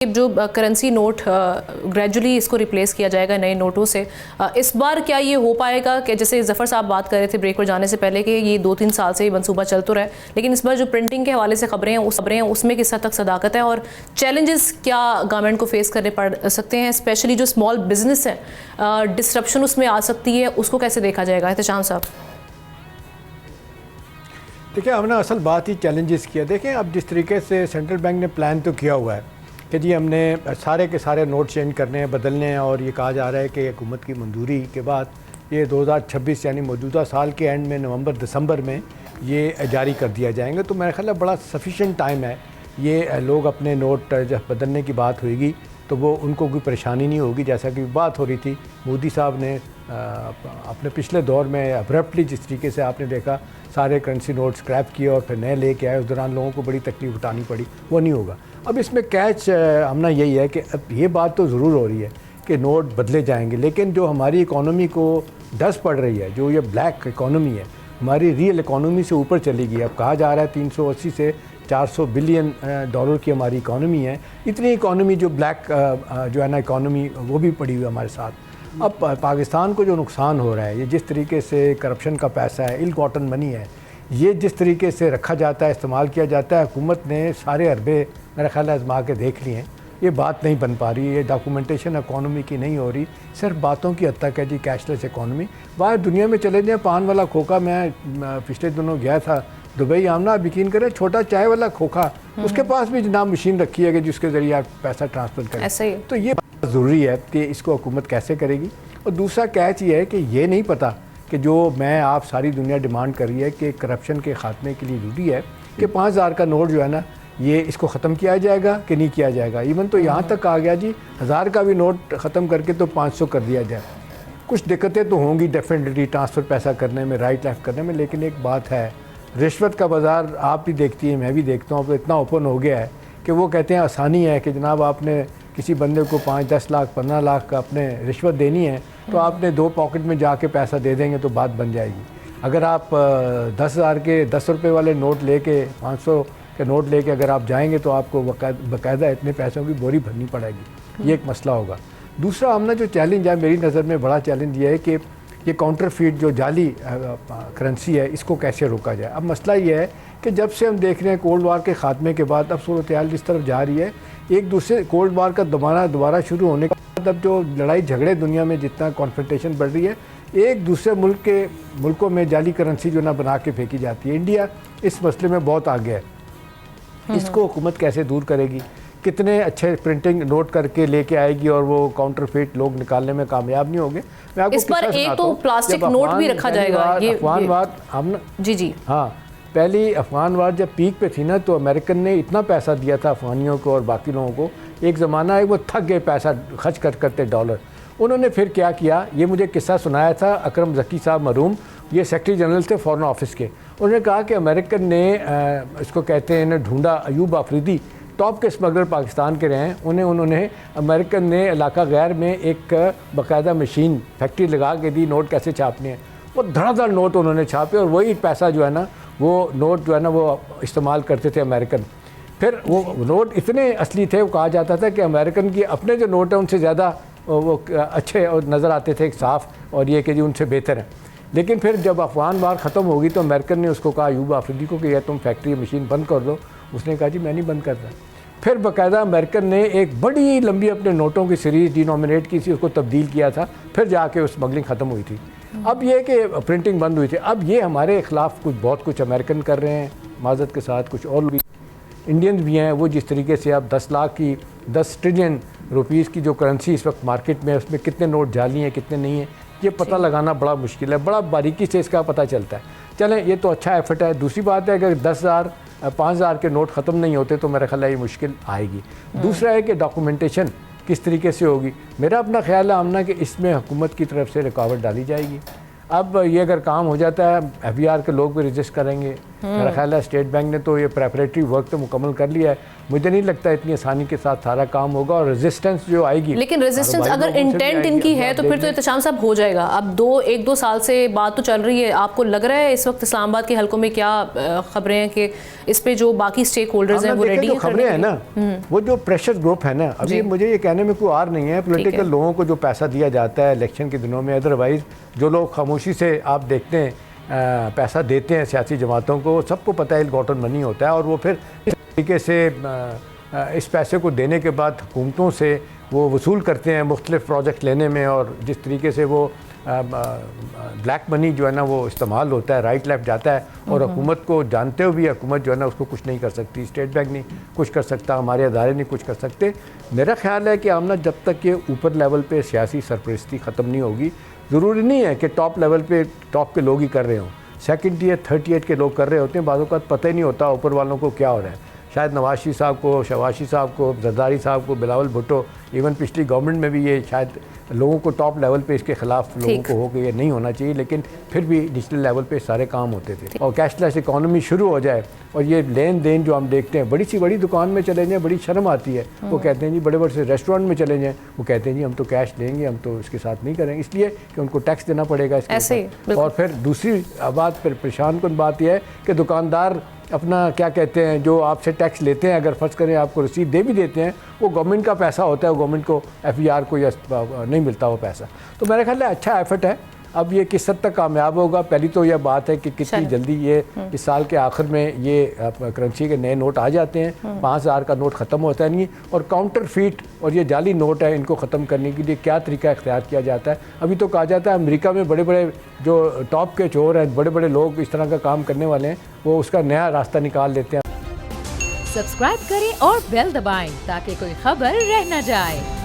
जो currency note gradually इसको replace किया जाएगा नए नोटों से। इस बार क्या ये हो पाएगा कि जैसे ज़फ़र साहब बात कर रहे थे ब्रेक पर जाने से पहले कि ये 2-3 साल से ये मनसूबा चल तो रहा है, लेकिन इस बार जो प्रिंटिंग के हवाले से खबरें हैं उसमें किस हद तक सदाकत है और चैलेंजेस क्या गवर्नमेंट को फेस करने पड़ सकते हैं, स्पेशली जो स्मॉल बिजनेस है डिस्ट्रप्शन उसमें आ सकती है, उसको कैसे देखा जाएगा? एहतशाम साहब। देखिए, हमने असल बात ही चैलेंजेस किया। देखें, अब जिस तरीके से सेंट्रल बैंक ने प्लान तो किया हुआ है कि जी हमने सारे के सारे नोट चेंज करने हैं, बदलने हैं, और ये कहा जा रहा है कि हुकूमत की मंजूरी के बाद ये 2026 यानी मौजूदा साल के एंड में नवंबर-दिसंबर में ये जारी कर दिया जाएंगे। तो मेरा ख्याल है बड़ा सफिशेंट टाइम है। ये लोग अपने नोट जब बदलने की बात होगी तो वो उनको कोई परेशानी नहीं होगी। जैसा कि बात हो रही थी, मोदी साहब ने अपने पिछले दौर में अब्रप्टली जिस तरीके से आपने देखा सारे करेंसी नोट स्क्रैप किए और फिर नए लेके आए, उस दौरान लोगों को बड़ी तकलीफ उठानी पड़ी, वो नहीं होगा। अब इसमें कैच हमना यही है कि अब ये बात तो ज़रूर हो रही है कि नोट बदले जाएंगे, लेकिन जो हमारी इकॉनमी को डस्ट पड़ रही है, जो ये ब्लैक इकॉनमी है, हमारी रियल इकॉनमी से ऊपर चली गई। अब कहा जा रहा है 380 से 400 बिलियन डॉलर की हमारी इकॉनमी है। इतनी इकॉनमी जो ब्लैक जो है ना इकॉनमी, वो भी पड़ी हुई है हमारे साथ। अब पाकिस्तान को जो नुकसान हो रहा है, ये जिस तरीके से करप्शन का पैसा है, इल कॉटन मनी है, ये जिस तरीके से रखा जाता है, इस्तेमाल किया जाता है, हुकूमत ने सारे अरबे मेरा ख्याल है आजमा के देख लिए हैं। ये बात नहीं बन पा रही, ये डॉक्यूमेंटेशन इकॉनमी की नहीं हो रही, सिर्फ बातों की हद तक है जी कैशलेस इकॉनमी। बाहर दुनिया में चले जाएँ, पान वाला खोखा, मैं पिछले दिनों गया था दुबई, आमना आप यकीन करें, छोटा चाय वाला खोखा, उसके पास भी जनाब मशीन रखी है कि जिसके ज़रिए आप पैसा ट्रांसफ़र करें। तो ये ज़रूरी है कि इसको हुकूमत कैसे करेगी। और दूसरा कैच ये है कि ये नहीं पता कि जो मैं आप सारी दुनिया डिमांड कर रही है कि करप्शन के ख़ात्मे के लिए ज़रूरी है कि 5000 का नोट जो है ना, ये इसको ख़त्म किया जाएगा कि नहीं किया जाएगा। इवन तो यहाँ तक आ गया जी 1000 का भी नोट ख़त्म करके तो 500 कर दिया जाए। कुछ दिक्कतें तो होंगी डेफिनेटली ट्रांसफ़र पैसा करने में, राइट लेफ्ट करने में, लेकिन एक बात है, रिश्वत का बाज़ार आप भी देखती हैं, मैं भी देखता हूँ, तो इतना ओपन हो गया है कि वो कहते हैं आसानी है कि जनाब आपने किसी बंदे को 5-10 लाख 15 लाख का अपने रिश्वत देनी है तो आपने 2 पॉकेट में जाके पैसा दे देंगे तो बात बन जाएगी। अगर आप 10,000 के 10 रुपये वाले नोट लेके 500 के नोट लेके अगर आप जाएंगे तो आपको बाकायदा इतने पैसों की बोरी भरनी पड़ेगी। ये एक मसला होगा। दूसरा हमने जो चैलेंज है, मेरी नज़र में बड़ा चैलेंज ये है कि ये काउंटरफीट जो जाली करेंसी है, इसको कैसे रोका जाए। अब मसला ये है कि जब से हम देख रहे हैं कोल्ड वार के ख़ात्मे के बाद अब सूरत हाल जिस तरफ जा रही है, एक दूसरे कोल्ड वार का दोबारा शुरू होने के बाद अब जो लड़ाई झगड़े दुनिया में जितना कॉन्फ्रंटेशन बढ़ रही है, एक दूसरे मुल्कों में जाली करेंसी जो ना बना के फेंकी जाती है। इंडिया इस मसले में बहुत आगे है। इसको हुकूमत कैसे दूर करेगी, कितने अच्छे प्रिंटिंग नोट करके लेके आएगी और वो काउंटरफेट लोग निकालने में कामयाब नहीं होंगे। मैं आपको इस पर एक तो प्लास्टिक नोट भी रखा जाएगा। अफगान वार हम जी हाँ, पहली अफगान वार जब पीक पे थी ना, तो अमेरिकन ने इतना पैसा दिया था अफगानियों को और बाकी लोगों को, एक ज़माना है वो थक गए पैसा खर्च करते डॉलर। उन्होंने फिर क्या किया, ये मुझे किस्सा सुनाया था अकरम ज़की साहब मरूम, ये सेक्रेटरी जनरल थे फॉरेन ऑफिस के। उन्होंने कहा कि अमेरिकन ने इसको कहते हैं ढूंढा, अयूब आफरीदी टॉप के स्मगलर पाकिस्तान के रहे हैं, उन्होंने अमेरिकन ने इलाका गैर में एक बाकायदा मशीन फैक्ट्री लगा के दी नोट कैसे छापने हैं। वो धड़ाधड़ नोट उन्होंने छापे और वही पैसा जो है ना, वो नोट जो है ना वो इस्तेमाल करते थे अमेरिकन। फिर वो नोट इतने असली थे, वो कहा जाता था कि अमेरिकन की अपने जो नोट हैं उनसे ज़्यादा वो अच्छे और नज़र आते थे, साफ़, और ये कि जी उनसे बेहतर हैं। लेकिन फिर जब अफगान वार ख़त्म होगी तो अमेरिकन ने उसको कहा अयूब आफरीदी को कि यह तुम फैक्ट्री मशीन बंद कर दो। उसने कहा जी मैं नहीं बंद करता। फिर बाकायदा अमेरिकन ने एक बड़ी लंबी अपने नोटों की सीरीज़ डिनोमिनेट की थी, उसको तब्दील किया था, फिर जाके उस स्मगलिंग ख़त्म हुई थी। अब ये कि प्रिंटिंग बंद हुई थी। अब ये हमारे ख़िलाफ़ बहुत कुछ अमेरिकन कर रहे हैं, माज़रत के साथ कुछ और भी इंडियंस भी हैं। वो जिस तरीके से अब 10 लाख की 10 ट्रिलियन रुपीज़ की जो करेंसी इस वक्त मार्केट में है, उसमें कितने नोट जाली हैं कितने नहीं हैं, ये पता लगाना बड़ा मुश्किल है। बड़ा बारीकी से इसका पता चलता है। चलें, ये तो अच्छा एफर्ट है। दूसरी बात है कि अगर 10,000 5,000 के नोट ख़त्म नहीं होते तो मेरा ख्याल है ये मुश्किल आएगी। दूसरा है कि डॉक्यूमेंटेशन किस तरीके से होगी। मेरा अपना ख्याल है आमना कि इसमें हुकूमत की तरफ से रुकावट डाली जाएगी। अब ये अगर काम हो जाता है, FBR के लोग भी रजिस्ट करेंगे, मेरा ख्याल है स्टेट बैंक ने तो ये प्रेपरेटरी वर्क तो मुकम्मल कर लिया है। मुझे नहीं लगता इतनी आसानी के साथ सारा काम होगा, और रेजिस्टेंस जो आएगी, लेकिन रेजिस्टेंस अगर इंटेंट इनकी है तो फिर तो एहतशाम साहब हो जाएगा। अब एक दो साल से बात तो चल रही है, आपको लग रहा है इस वक्त इस्लामाबाद के हलकों में क्या खबरें हैं कि इस पे जो बाकी स्टेक होल्डर्स हैं वो रेडी हैं? खबरें हैं ना, वो जो प्रेशर ग्रुप है ना, अभी मुझे ये कहने में कोई आर नहीं है, पॉलिटिकल लोगों को जो पैसा दिया जाता है इलेक्शन के दिनों में, अदरवाइज जो लोग खामोशी से आप देखते हैं पैसा देते हैं सियासी जमातों को, सबको पता है इल-गॉटन मनी होता है, और वो फिर इस तरीके से इस पैसे को देने के बाद हुकूमतों से वो वसूल करते हैं मुख्तलिफ प्रोजेक्ट लेने में, और जिस तरीके से वो ब्लैक मनी जो है ना वो इस्तेमाल होता है, राइट लेफ्ट जाता है, और हुकूमत को जानते हुए भी हुकूमत जो है ना उसको कुछ नहीं कर सकती, स्टेट बैंक नहीं कुछ कर सकता, हमारे अदारे नहीं कुछ कर सकते। मेरा ख्याल है कि आमना जब तक ये ऊपर लेवल पे सियासी सरपरस्ती ख़त्म नहीं होगी, ज़रूरी नहीं है कि टॉप लेवल पे टॉप के लोग ही कर रहे हों, सेकंड ईयर 38 के लोग कर रहे होते हैं, बाज़ औक़ात पता ही नहीं होता ऊपर वालों को क्या हो रहा है। शायद नवाज शरीफ साहब को, शहबाज शरीफ साहब को, जरदारी साहब को, बिलावल भुट्टो, इवन पिछली गवर्नमेंट में भी ये शायद लोगों को टॉप लेवल पे इसके खिलाफ लोगों को हो कि ये नहीं होना चाहिए, लेकिन फिर भी डिजिटल लेवल पे सारे काम होते थे, और कैशलेस इकोनॉमी शुरू हो जाए, और ये लेन देन जो हम देखते हैं, बड़ी सी बड़ी दुकान में चले जाएँ बड़ी शर्म आती है, वो कहते हैं जी, बड़े बड़े से रेस्टोरेंट में चले जाएँ, वो कहते हैं जी हम तो कैश लेंगे, हम तो इसके साथ नहीं करेंगे, इसलिए कि उनको टैक्स देना पड़ेगा इसके। और फिर दूसरी बात, फिर परेशान कन बात यह है कि दुकानदार अपना क्या कहते हैं, जो आपसे टैक्स लेते हैं, अगर फ़र्ज़ करें आपको रसीद दे भी देते हैं, वो गवर्नमेंट का पैसा होता है, गवर्नमेंट को FER को या नहीं मिलता वो पैसा। तो मेरा ख्याल है अच्छा एफर्ट है। अब ये किस हद तक कामयाब होगा, पहली तो यह बात है कि कितनी जल्दी ये इस साल के आखिर में ये करेंसी के नए नोट आ जाते हैं। 5000 का नोट ख़त्म होता नहीं, और काउंटर फीट और ये जाली नोट है, इनको ख़त्म करने के लिए क्या तरीका इख्तियार किया जाता है। अभी तो कहा जाता है अमेरिका में बड़े बड़े जो टॉप के चोर हैं, बड़े बड़े लोग इस तरह का काम करने वाले हैं, वो उसका नया रास्ता निकाल लेते हैं। सब्सक्राइब करें और बेल दबाएं ताकि कोई खबर रह न जाए।